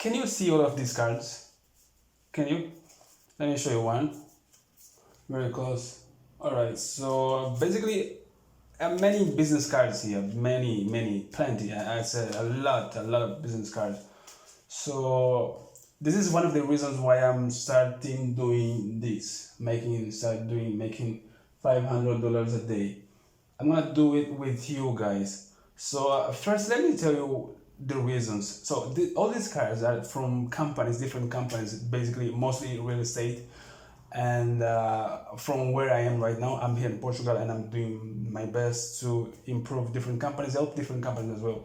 can you see all of these cards? Can you? Let me show you one. Very close. Alright, so basically many business cards here, plenty. I said a lot of business cards. So this is one of the reasons why I'm starting doing this, making $500 a day. I'm gonna do it with you guys. So first, let me tell you the reasons. So all these cards are from companies, different companies, basically mostly real estate. And from where I am right now, I'm here in Portugal, and I'm doing my best to improve different companies, help different companies as well.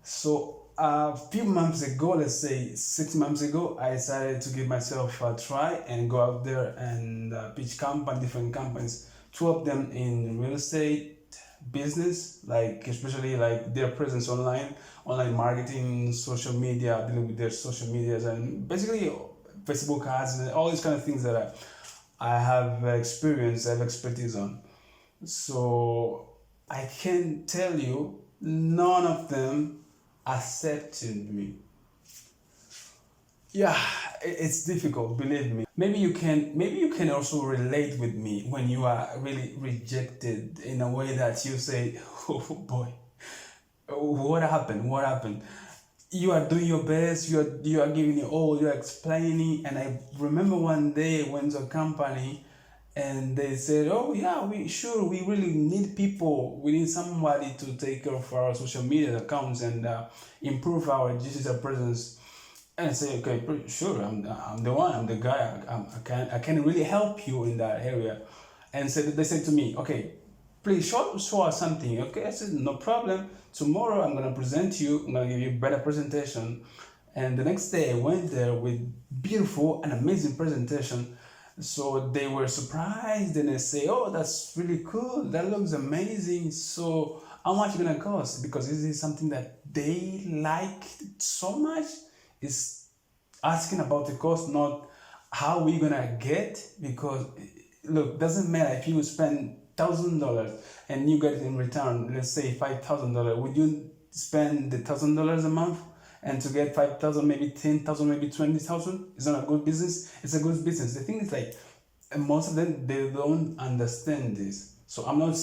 So a few months ago, let's say 6 months ago, I decided to give myself a try and go out there and pitch different companies, to help them in real estate business, like especially like their presence online marketing, social media, dealing with their social medias, and basically Facebook ads and all these kind of things that I have experience, I have expertise on. So I can tell you, none of them accepted me. Yeah, it's difficult, believe me. Maybe you can also relate with me when you are really rejected in a way that you say, oh boy, what happened. You are doing your best, you are giving it all, you are explaining. And I remember one day I went to a company and they said, oh yeah, we really need people, we need somebody to take care of our social media accounts and improve our digital presence. And I say, okay, sure, I'm the one, I'm the guy, I can really help you in that area. And so they said to me, okay, please show us something. Okay, I said, no problem. Tomorrow I'm gonna present you, I'm gonna give you a better presentation. And the next day I went there with beautiful and amazing presentation. So they were surprised and they say, oh, that's really cool, that looks amazing. So how much is it gonna cost? Because this is something that they like so much. Is asking about the cost, not how we gonna get. Because look, doesn't matter if you spend $1,000 and you get in return, let's say $5,000. Would you spend the $1,000 a month and to get 5,000, maybe 10,000, maybe 20,000? It's not a good business. It's a good business. The thing is, like, most of them, they don't understand this. So I'm not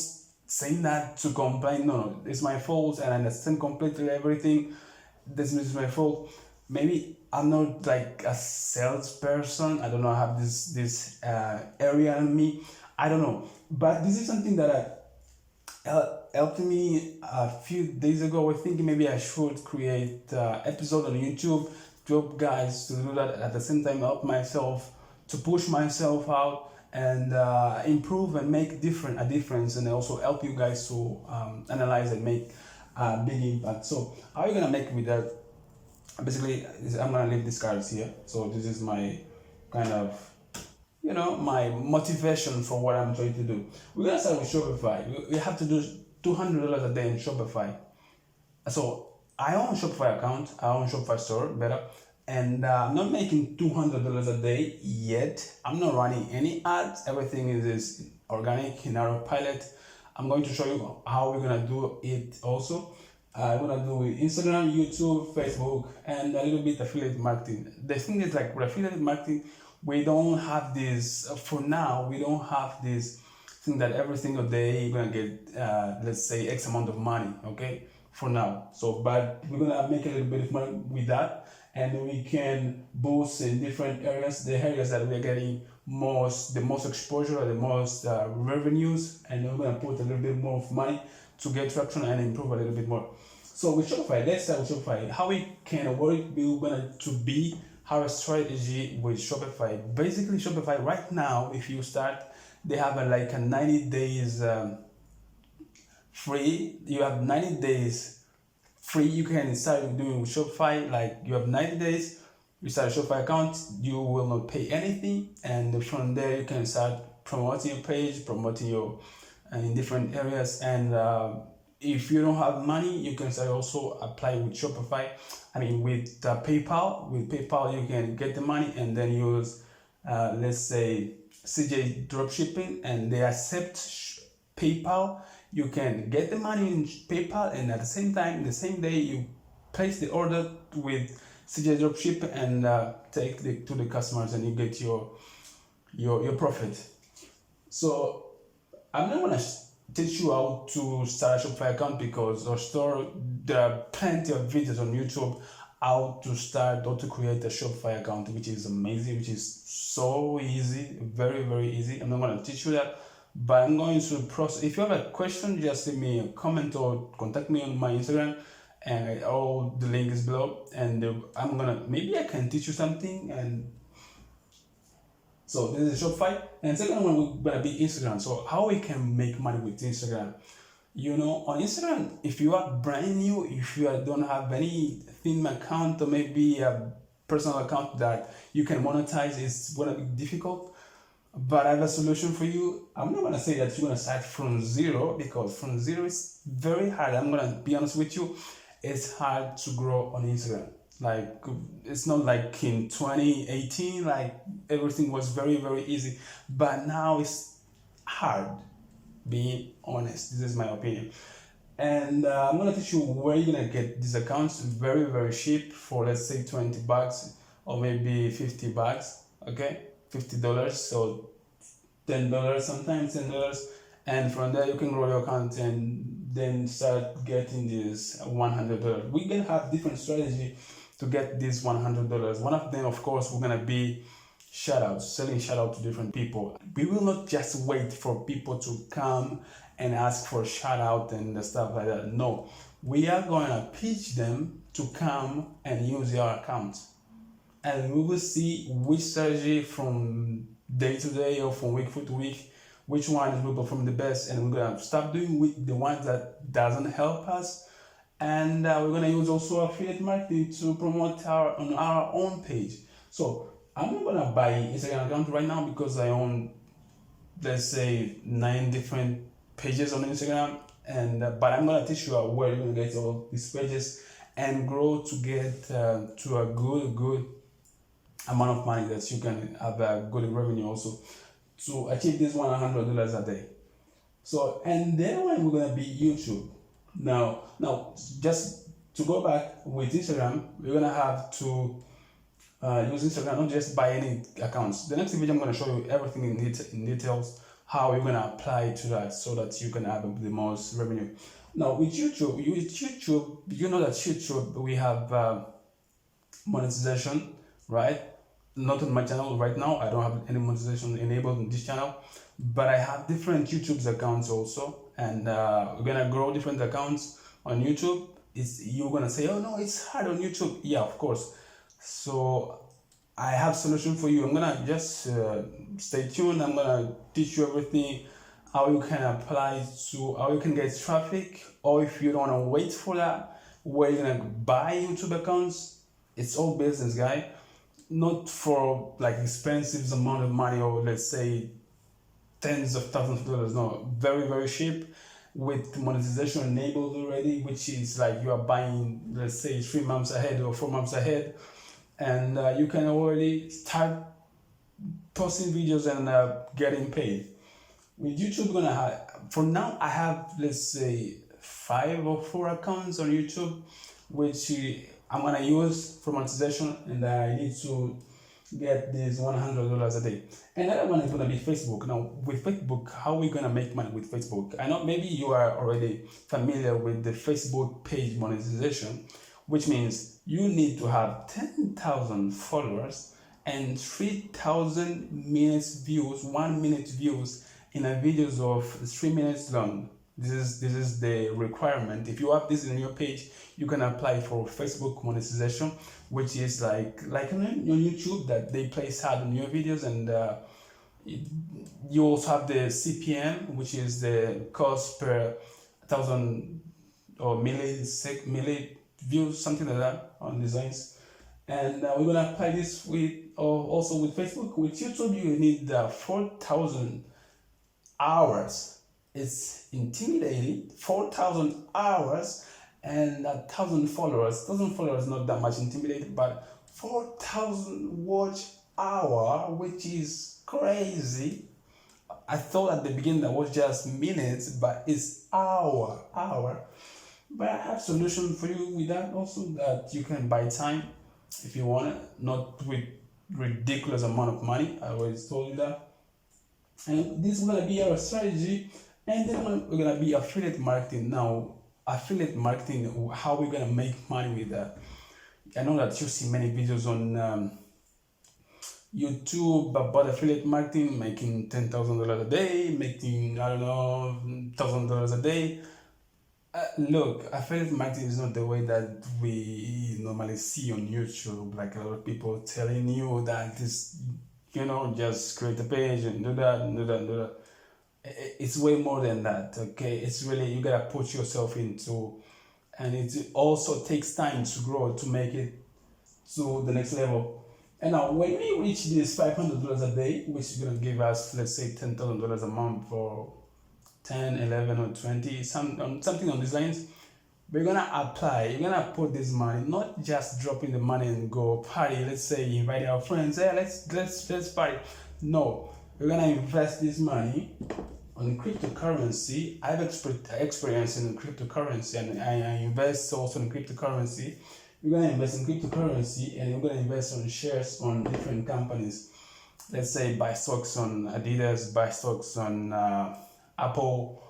saying that to complain. No, it's my fault, and I understand completely everything. This is my fault. Maybe I'm not like a salesperson. I don't know. I have this area in me. I don't know. But this is something that helped me a few days ago. I was thinking maybe I should create an episode on YouTube to help guys to do that, at the same time help myself to push myself out and improve and make a difference, and also help you guys to analyze and make a big impact. So how are you gonna make with that? Basically, I'm gonna leave these cards here. So this is my kind of, my motivation for what I'm trying to do. We're gonna start with Shopify. We have to do $200 a day in Shopify. So I own a Shopify account, I own a Shopify store, better. And I'm not making $200 a day yet. I'm not running any ads. Everything is organic in autopilot. I'm going to show you how we're gonna do it also. I'm gonna do with Instagram, YouTube, Facebook, and a little bit affiliate marketing. The thing is, like, with affiliate marketing, we don't have this, for now, we don't have this thing that every single day you're gonna get, let's say, X amount of money, okay? For now. So, but we're gonna make a little bit of money with that, and we can boost in different areas, the areas that we're getting the most exposure, the most revenues, and we're gonna put a little bit more of money to get traction and improve a little bit more. So with Shopify, let's start with Shopify. How we can work, we're gonna to be our strategy with Shopify. Basically, Shopify right now, if you start, they have a 90 days free. You have 90 days free. You can start doing with Shopify. Like, you have 90 days. You start a Shopify account. You will not pay anything, and from there you can start promoting your page, promoting your in different areas. And if you don't have money, you can start also apply with Shopify. I mean, with PayPal. With PayPal, you can get the money and then use, let's say, CJ Dropshipping, and they accept PayPal. You can get the money in PayPal, and at the same time, the same day, you place the order with CJ dropship and take to the customers, and you get your profit. So I'm not gonna teach you how to start a Shopify account, because there are plenty of videos on YouTube how to create a Shopify account, which is amazing, which is so easy, very, very easy. I'm not gonna teach you that, but I'm going to process. If you have a question, just leave me a comment or contact me on my Instagram, and all the link is below. And maybe I can teach you something. And so this is Shopify, and second one we're gonna be Instagram. So how we can make money with Instagram? On Instagram, if you are brand new, if you don't have any theme account, or maybe a personal account that you can monetize, it's gonna be difficult. But I have a solution for you. I'm not gonna say that you're gonna start from zero, because from zero is very hard. I'm gonna be honest with you, it's hard to grow on Instagram. Like, it's not like in 2018, like everything was very, very easy, but now it's hard, being honest. This is my opinion. And I'm gonna teach you where you're gonna get these accounts very, very cheap, for let's say $20 or maybe $50. Okay, $50, so $10, sometimes $10, and from there you can grow your account and then start getting this $100. We can have different strategy to get this $100. One of them, of course, we're gonna be shoutouts, selling shoutouts to different people. We will not just wait for people to come and ask for shoutout and stuff like that. No, we are gonna pitch them to come and use your account, and we will see which strategy from day to day or from week to week, which one will perform the best, and we're gonna stop doing with the ones that doesn't help us. And we're gonna use also affiliate marketing to promote on our own page. So I'm not gonna buy Instagram account right now, because I own, let's say, 9 different pages on Instagram, and but I'm gonna teach you where you're gonna get all these pages and grow to get to a good amount of money that you can have a good revenue also to achieve this $100 a day. So, and then when we're gonna be YouTube. Now, just to go back with Instagram, we're gonna have to use Instagram, not just buy any accounts. The next video I'm gonna show you everything in details, how you're gonna apply to that, so that you can have the most revenue. Now with YouTube, you know that YouTube, we have monetization, right? Not on my channel right now. I don't have any monetization enabled in this channel, but I have different YouTube's accounts also, and we're gonna grow different accounts on YouTube. You're gonna say, oh no, it's hard on YouTube. Yeah, of course. So I have solution for you. I'm gonna just stay tuned. I'm gonna teach you everything, how you can apply to, how you can get traffic, or if you don't wanna wait for that, where you're gonna buy YouTube accounts. It's all business, guy. Not for like expensive amount of money, or let's say tens of thousands of dollars. No, very, very cheap, with monetization enabled already, which is like you are buying, let's say, 3 months ahead or 4 months ahead, and you can already start posting videos and getting paid. With YouTube, for now I have, let's say, 5 or 4 accounts on YouTube, which I'm gonna use for monetization, and I need to get this $100 a day. Another one is gonna be Facebook. Now with Facebook, how are we gonna make money with Facebook? I know maybe you are already familiar with the Facebook page monetization, which means you need to have 10,000 followers and 3,000 minutes views, 1 minute views in a videos of 3 minutes long. This is the requirement. If you have this in your page, you can apply for Facebook monetization, which is like on YouTube, that they place ad on your videos, and you also have the CPM, which is the cost per 1,000 or milli views, something like that, on designs. And we're gonna apply this also with Facebook. With YouTube, you need 4,000 hours. It's intimidating. 4,000 hours and 1,000 followers. 1,000 followers not that much intimidating, but 4,000 watch hour, which is crazy. I thought at the beginning that was just minutes, but it's hour. But I have solution for you with that also, that you can buy time. if you want it, not with ridiculous amount of money. I always told you that. And this is gonna be our strategy. And then we're gonna be affiliate marketing. Now, affiliate marketing, how we're gonna make money with that. I know that you see many videos on YouTube about affiliate marketing, making $10,000 a day, making, I don't know, $1,000 a day. Look, affiliate marketing is not the way that we normally see on YouTube. Like a lot of people telling you that this, just create a page and do that and do that and do that. It's way more than that, okay? It's really, you gotta put yourself into, and it also takes time to grow, to make it to the next level. And now when we reach this $500 a day, which is gonna give us, let's say, $10,000 a month for 10, 11, or 20, something on these lines, we're gonna apply, you're gonna put this money, not just dropping the money and go party. Let's say invite our friends, hey, let's party. No, we're gonna invest this money on cryptocurrency. I have experience in cryptocurrency, and I invest also in cryptocurrency. We're gonna invest in cryptocurrency, and we're gonna invest on shares on different companies. Let's say buy stocks on Adidas, buy stocks on Apple,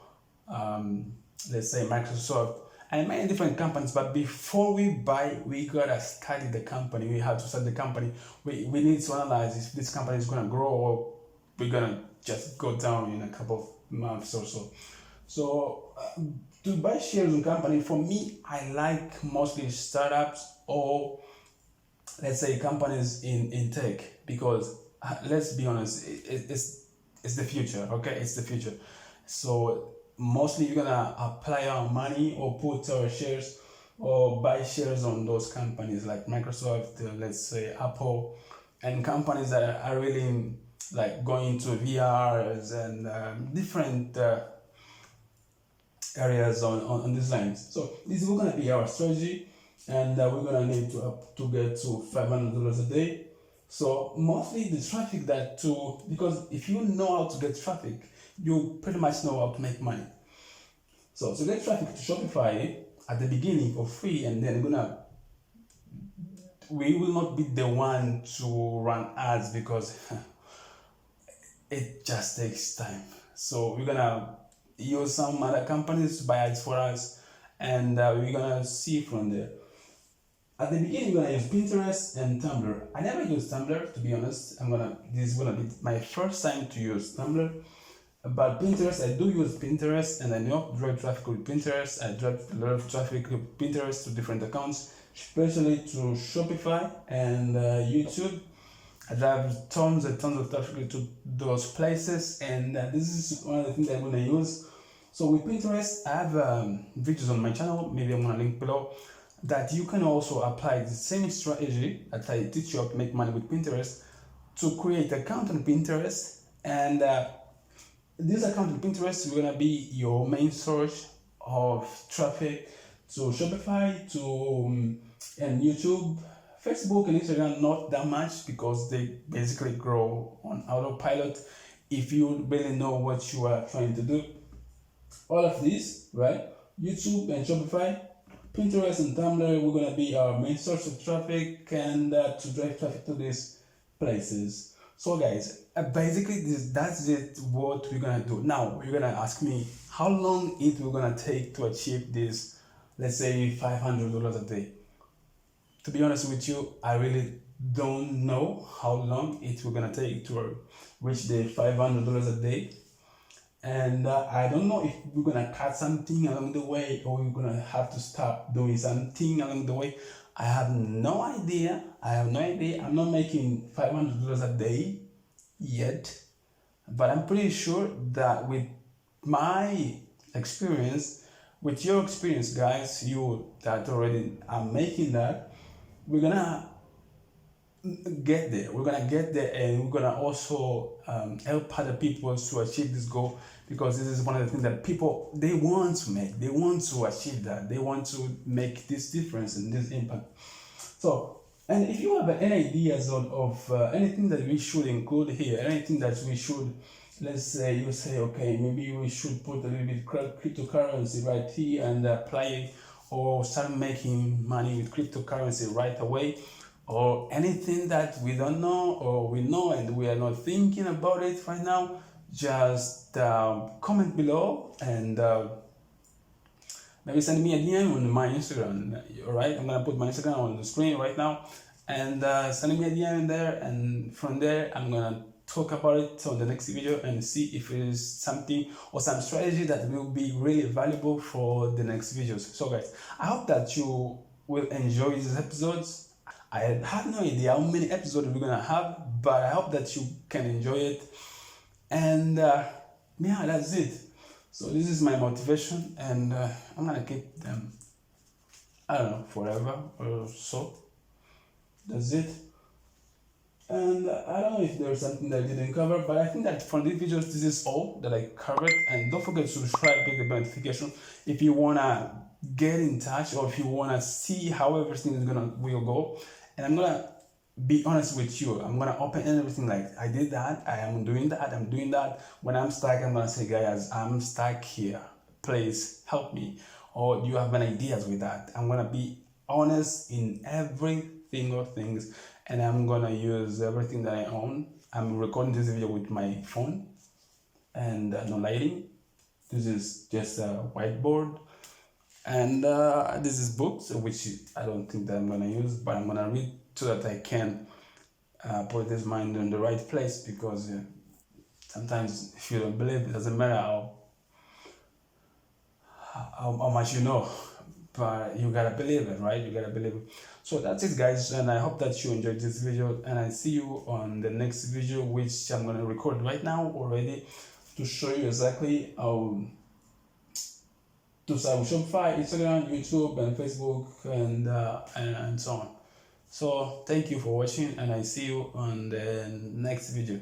let's say Microsoft, and many different companies. But before we buy, we gotta study the company. We have to study the company. We need to analyze if this company is gonna grow or we're gonna just go down in a couple of months or so. So to buy shares in company, for me, I like mostly startups, or let's say companies in tech, because let's be honest, it's the future. Okay, it's the future. So mostly you're gonna apply our money or put our shares or buy shares on those companies like Microsoft, let's say Apple, and companies that are really like going into VRs and different areas on these lines. So this is gonna be our strategy, and we're gonna need to get to $500 a day. So mostly the traffic because if you know how to get traffic, you pretty much know how to make money. So to get traffic to Shopify at the beginning for free, and then we will not be the one to run ads, because it just takes time. So we're gonna use some other companies to buy ads for us, and we're gonna see from there. At the beginning, we're gonna use Pinterest and Tumblr. I never used Tumblr, to be honest. This is gonna be my first time to use Tumblr. But Pinterest, I do use Pinterest, and I know drive traffic with Pinterest. I drive a lot of traffic with Pinterest to different accounts, especially to Shopify and YouTube. I drive tons and tons of traffic to those places, and this is one of the things I'm gonna use. So with Pinterest, I have videos on my channel, maybe I'm gonna link below, that you can also apply the same strategy that I teach you how to make money with Pinterest, to create an account on Pinterest. And this account on Pinterest is gonna be your main source of traffic to Shopify, to and YouTube. Facebook and Instagram, not that much, because they basically grow on autopilot if you really know what you are trying to do. All of this, right? YouTube and Shopify, Pinterest and Tumblr, we're going to be our main source of traffic, and to drive traffic to these places. So guys, basically that's it, what we're going to do. Now, you're going to ask me how long it will going to take to achieve this, let's say $500 a day. To be honest with you, I really don't know how long it will gonna take to reach the $500 a day, and I don't know if we're gonna cut something along the way, or we're gonna have to stop doing something along the way. I have no idea. I'm not making $500 a day yet, but I'm pretty sure that with my experience, with your experience, guys, you that already are making that, we're gonna get there. And we're gonna also help other people to achieve this goal, because this is one of the things that people, they want to make. They want to achieve that. They want to make this difference and this impact. So, and if you have any ideas of anything that we should include here, anything that we should, let's say you say, okay, maybe we should put a little bit cryptocurrency right here and apply it, or start making money with cryptocurrency right away, or anything that we don't know or we know and we are not thinking about it right now, just comment below and maybe send me a DM on my Instagram. All right, I'm gonna put my Instagram on the screen right now, and send me a DM in there, and from there I'm gonna talk about it on the next video and see if it is something or some strategy that will be really valuable for the next videos. So guys, I hope that you will enjoy these episodes. I have no idea how many episodes we're gonna have, but I hope that you can enjoy it. And yeah, that's it. So this is my motivation, and I'm gonna keep them, I don't know, forever or so. That's it. And I don't know if there's something that I didn't cover, but I think that from these videos, this is all that I covered. And don't forget to subscribe, click the bell notification if you wanna get in touch or if you wanna see how everything is will go. And I'm gonna be honest with you. I'm gonna open everything like I did that, I am doing that, I'm doing that. When I'm stuck, I'm gonna say, guys, I'm stuck here. Please help me. Or do you have any ideas with that? I'm gonna be honest in every single things, and I'm gonna use everything that I own. I'm recording this video with my phone and no lighting. This is just a whiteboard, and this is books, which I don't think that I'm gonna use, but I'm gonna read so that I can put this mind in the right place, because sometimes if you don't believe, it doesn't matter how much you know, but you gotta believe it, right? You gotta believe it. So that's it, guys, and I hope that you enjoyed this video, and I see you on the next video, which I'm gonna record right now already to show you exactly how to start with Shopify, Instagram, YouTube, and Facebook, and so on. So thank you for watching, and I see you on the next video.